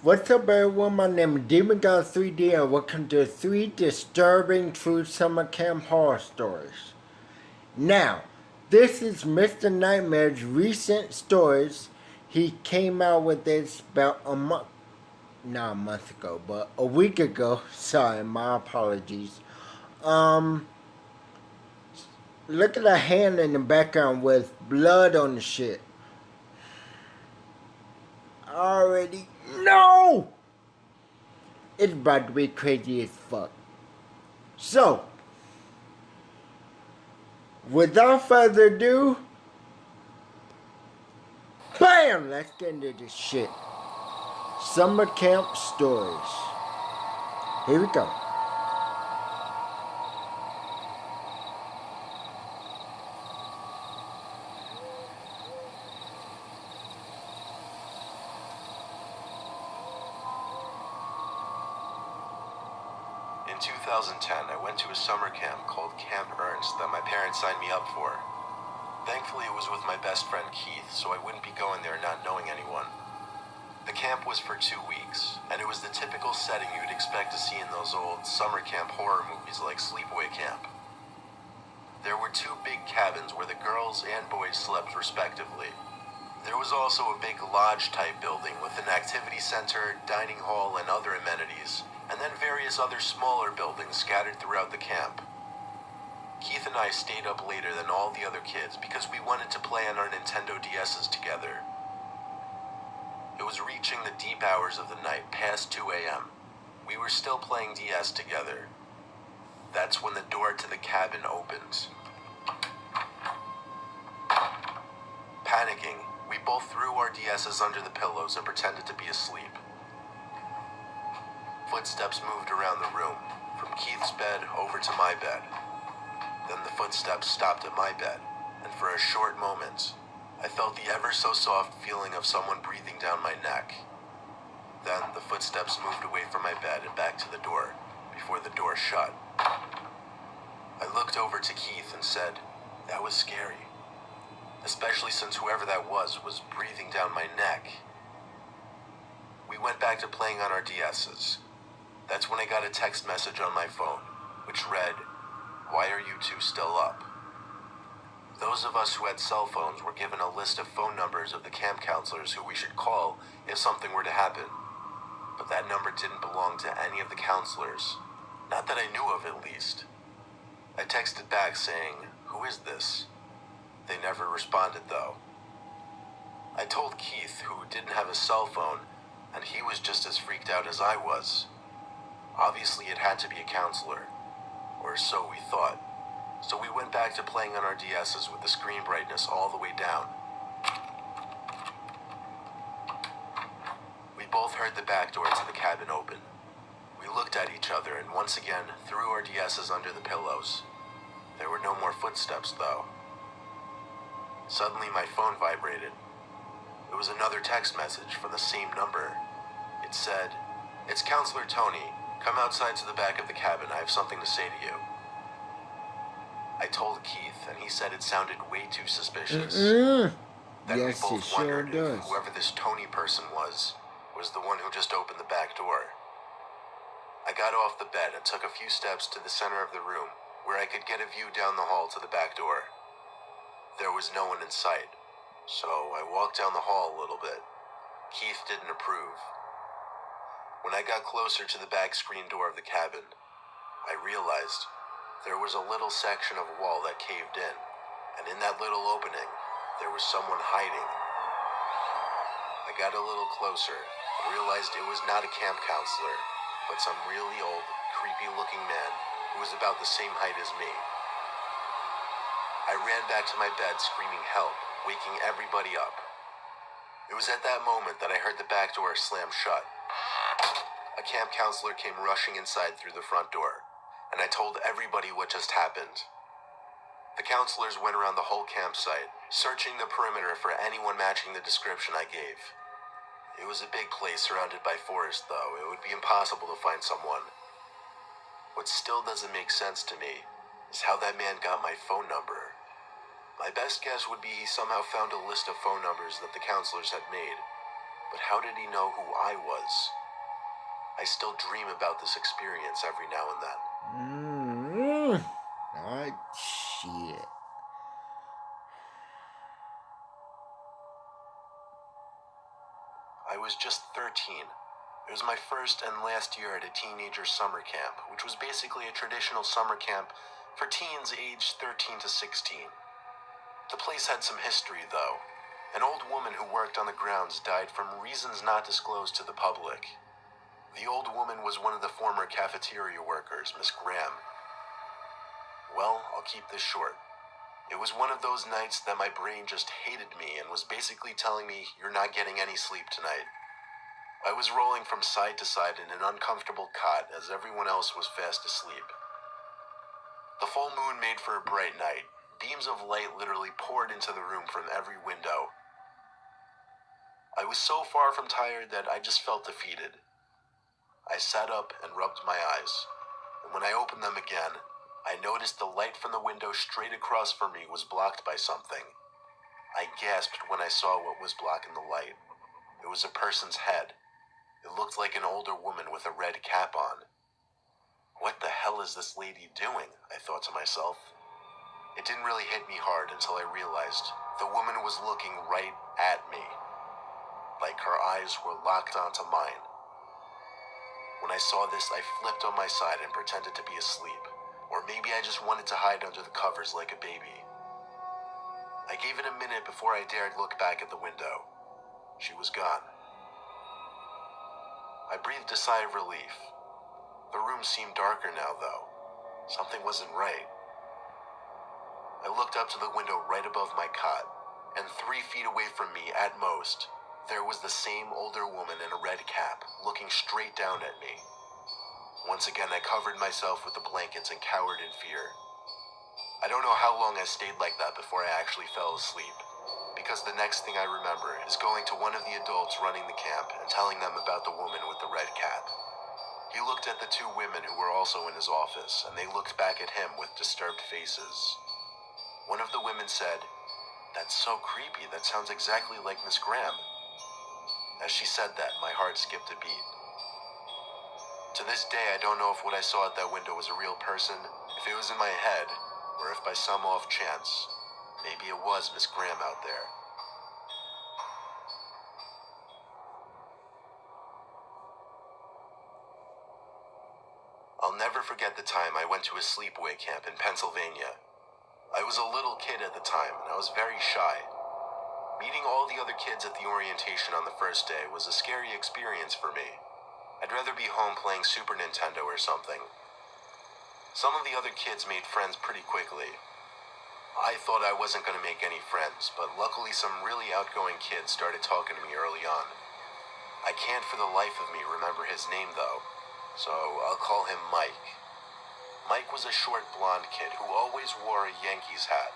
What's up, everyone? My name is Demon God 3D, and welcome to 3 disturbing true summer camp horror stories. Now, this is Mr. Nightmare's recent stories. He came out with this about not a month ago, but a week ago. Sorry, my apologies. Look at the hand in the background with blood on the shit. Already, no! It's about to be crazy as fuck. So, without further ado, BAM! Let's get into this shit. Summer camp stories. Here we go. In 2010, I went to a summer camp called Camp Ernst that my parents signed me up for. Thankfully, it was with my best friend Keith, so I wouldn't be going there not knowing anyone. The camp was for 2 weeks, and it was the typical setting you'd expect to see in those old summer camp horror movies like Sleepaway Camp. There were 2 big cabins where the girls and boys slept respectively. There was also a big lodge-type building with an activity center, dining hall, and other amenities, and then various other smaller buildings scattered throughout the camp. Keith and I stayed up later than all the other kids because we wanted to play on our Nintendo DS's together. It was reaching the deep hours of the night, past 2 a.m. We were still playing DS together. That's when the door to the cabin opened. Panicking, we both threw our DS's under the pillows and pretended to be asleep. Footsteps moved around the room, from Keith's bed over to my bed. Then the footsteps stopped at my bed, and for a short moment, I felt the ever-so-soft feeling of someone breathing down my neck. Then the footsteps moved away from my bed and back to the door, before the door shut. I looked over to Keith and said, "That was scary. Especially since whoever that was breathing down my neck." We went back to playing on our DS's. That's when I got a text message on my phone, which read, "Why are you two still up?" Those of us who had cell phones were given a list of phone numbers of the camp counselors who we should call if something were to happen. But that number didn't belong to any of the counselors. Not that I knew of, at least. I texted back saying, "Who is this?" They never responded, though. I told Keith, who didn't have a cell phone, and he was just as freaked out as I was. Obviously, it had to be a counselor, or so we thought. So we went back to playing on our DS's with the screen brightness all the way down. We both heard the back door to the cabin open. We looked at each other and once again threw our DS's under the pillows. There were no more footsteps, though. Suddenly, my phone vibrated. It was another text message from the same number. It said, "It's Counselor Tony. Come outside to the back of the cabin. I have something to say to you." I told Keith, and he said it sounded way too suspicious. Then Yes, we it both sure wondered if does. whoever this Tony person was the one who just opened the back door. I got off the bed and took a few steps to the center of the room, where I could get a view down the hall to the back door. There was no one in sight, so I walked down the hall a little bit. Keith didn't approve. When I got closer to the back screen door of the cabin, I realized there was a little section of wall that caved in, and in that little opening, there was someone hiding. I got a little closer and realized it was not a camp counselor, but some really old, creepy-looking man who was about the same height as me. I ran back to my bed screaming help, waking everybody up. It was at that moment that I heard the back door slam shut. A camp counselor came rushing inside through the front door, and I told everybody what just happened. The counselors went around the whole campsite, searching the perimeter for anyone matching the description I gave. It was a big place surrounded by forest, though. It would be impossible to find someone. What still doesn't make sense to me is how that man got my phone number. My best guess would be he somehow found a list of phone numbers that the counselors had made. But how did he know who I was? I still dream about this experience every now and then. Alright, shit. I was just 13. It was my first and last year at a teenager summer camp, which was basically a traditional summer camp for teens aged 13 to 16. The place had some history, though. An old woman who worked on the grounds died from reasons not disclosed to the public. The old woman was one of the former cafeteria workers, Miss Graham. Well, I'll keep this short. It was one of those nights that my brain just hated me and was basically telling me, "You're not getting any sleep tonight." I was rolling from side to side in an uncomfortable cot as everyone else was fast asleep. The full moon made for a bright night. Beams of light literally poured into the room from every window. I was so far from tired that I just felt defeated. I sat up and rubbed my eyes, and when I opened them again, I noticed the light from the window straight across from me was blocked by something. I gasped when I saw what was blocking the light. It was a person's head. It looked like an older woman with a red cap on. What the hell is this lady doing? I thought to myself. It didn't really hit me hard until I realized the woman was looking right at me, like her eyes were locked onto mine. When I saw this, I flipped on my side and pretended to be asleep. Or maybe I just wanted to hide under the covers like a baby. I gave it a minute before I dared look back at the window. She was gone. I breathed a sigh of relief. The room seemed darker now, though. Something wasn't right. I looked up to the window right above my cot, and 3 feet away from me, at most, there was the same older woman in a red cap, looking straight down at me. Once again, I covered myself with the blankets and cowered in fear. I don't know how long I stayed like that before I actually fell asleep, because the next thing I remember is going to one of the adults running the camp and telling them about the woman with the red cap. He looked at the 2 women who were also in his office, and they looked back at him with disturbed faces. One of the women said, "That's so creepy, that sounds exactly like Miss Graham." As she said that, my heart skipped a beat. To this day, I don't know if what I saw at that window was a real person, if it was in my head, or if by some off chance, maybe it was Miss Graham out there. I'll never forget the time I went to a sleepaway camp in Pennsylvania. I was a little kid at the time, and I was very shy. Meeting all the other kids at the orientation on the first day was a scary experience for me. I'd rather be home playing Super Nintendo or something. Some of the other kids made friends pretty quickly. I thought I wasn't going to make any friends, but luckily some really outgoing kids started talking to me early on. I can't for the life of me remember his name though, so I'll call him Mike. Mike was a short blonde kid who always wore a Yankees hat.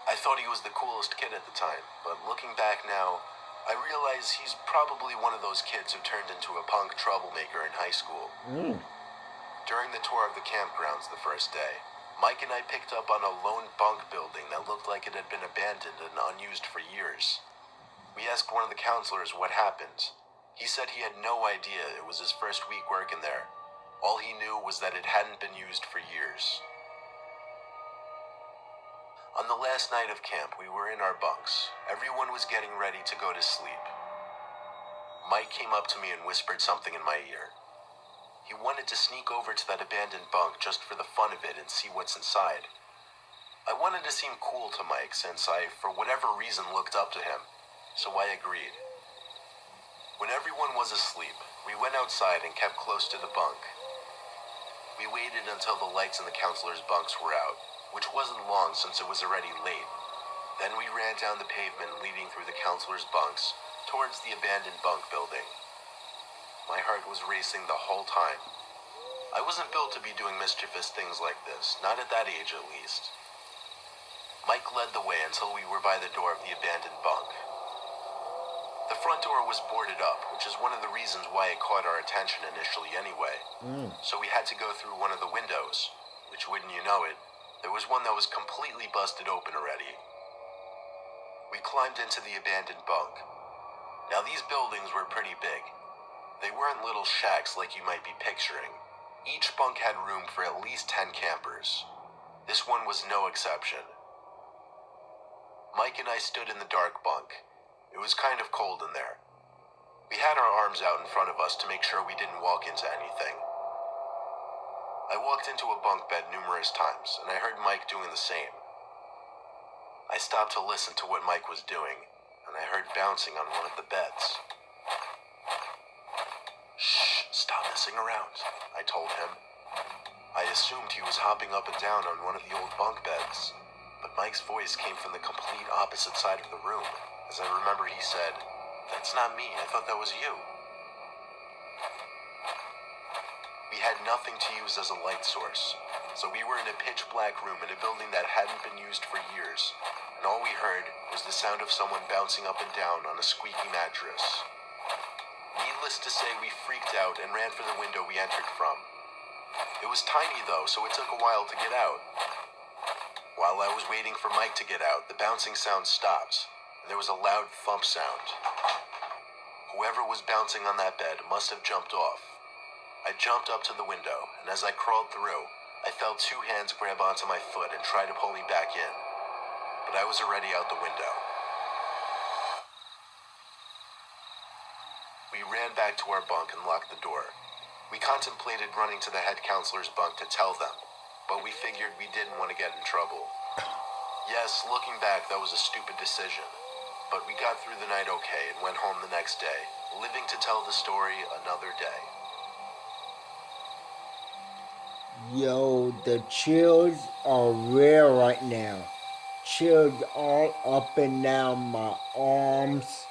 I thought he was the coolest kid at the time, but looking back now, I realize he's probably one of those kids who turned into a punk troublemaker in high school. During the tour of the campgrounds the first day, Mike and I picked up on a lone bunk building that looked like it had been abandoned and unused for years. We asked one of the counselors what happened. He said he had no idea it was his first week working there. All he knew was that it hadn't been used for years. On the last night of camp, we were in our bunks. Everyone was getting ready to go to sleep. Mike came up to me and whispered something in my ear. He wanted to sneak over to that abandoned bunk just for the fun of it and see what's inside. I wanted to seem cool to Mike since I, for whatever reason, looked up to him, so I agreed. When everyone was asleep, we went outside and kept close to the bunk. We waited until the lights in the counselors' bunks were out, which wasn't long since it was already late. Then we ran down the pavement leading through the counselors' bunks towards the abandoned bunk building. My heart was racing the whole time. I wasn't built to be doing mischievous things like this, not at that age at least. Mike led the way until we were by the door of the abandoned bunk. The front door was boarded up, which is one of the reasons why it caught our attention initially anyway. So we had to go through one of the windows, which, wouldn't you know it, there was one that was completely busted open already. We climbed into the abandoned bunk. Now these buildings were pretty big. They weren't little shacks like you might be picturing. Each bunk had room for at least 10 campers. This one was no exception. Mike and I stood in the dark bunk. It was kind of cold in there. We had our arms out in front of us to make sure we didn't walk into anything. I walked into a bunk bed numerous times, and I heard Mike doing the same. I stopped to listen to what Mike was doing, and I heard bouncing on one of the beds. "Shh, stop messing around," I told him. I assumed he was hopping up and down on one of the old bunk beds, but Mike's voice came from the complete opposite side of the room. As I remember, he said, "That's not me, I thought that was you." We had nothing to use as a light source, so we were in a pitch black room in a building that hadn't been used for years, and all we heard was the sound of someone bouncing up and down on a squeaky mattress. Needless to say, we freaked out and ran for the window we entered from. It was tiny though, so it took a while to get out. While I was waiting for Mike to get out, the bouncing sound stopped, and there was a loud thump sound. Whoever was bouncing on that bed must have jumped off. I jumped up to the window, and as I crawled through, I felt two hands grab onto my foot and try to pull me back in. But I was already out the window. We ran back to our bunk and locked the door. We contemplated running to the head counselor's bunk to tell them, but we figured we didn't want to get in trouble. Yes, looking back, that was a stupid decision. But we got through the night okay and went home the next day, living to tell the story another day. Yo, the chills are real right now. Chills all up and down my arms,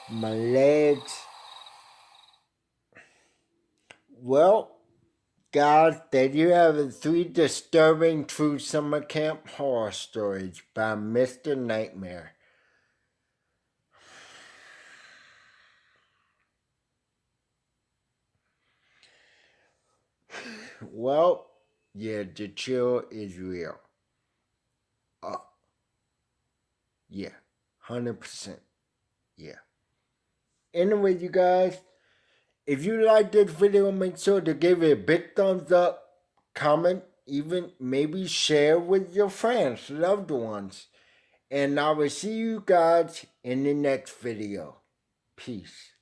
my legs. Well, guys, there you have it. 3 disturbing true summer camp horror stories by Mr. Nightmare. Well, yeah, the chill is real. Yeah, 100%. Yeah. Anyway, you guys, if you like this video, make sure to give it a big thumbs up, comment, even maybe share with your friends, loved ones. And I will see you guys in the next video. Peace.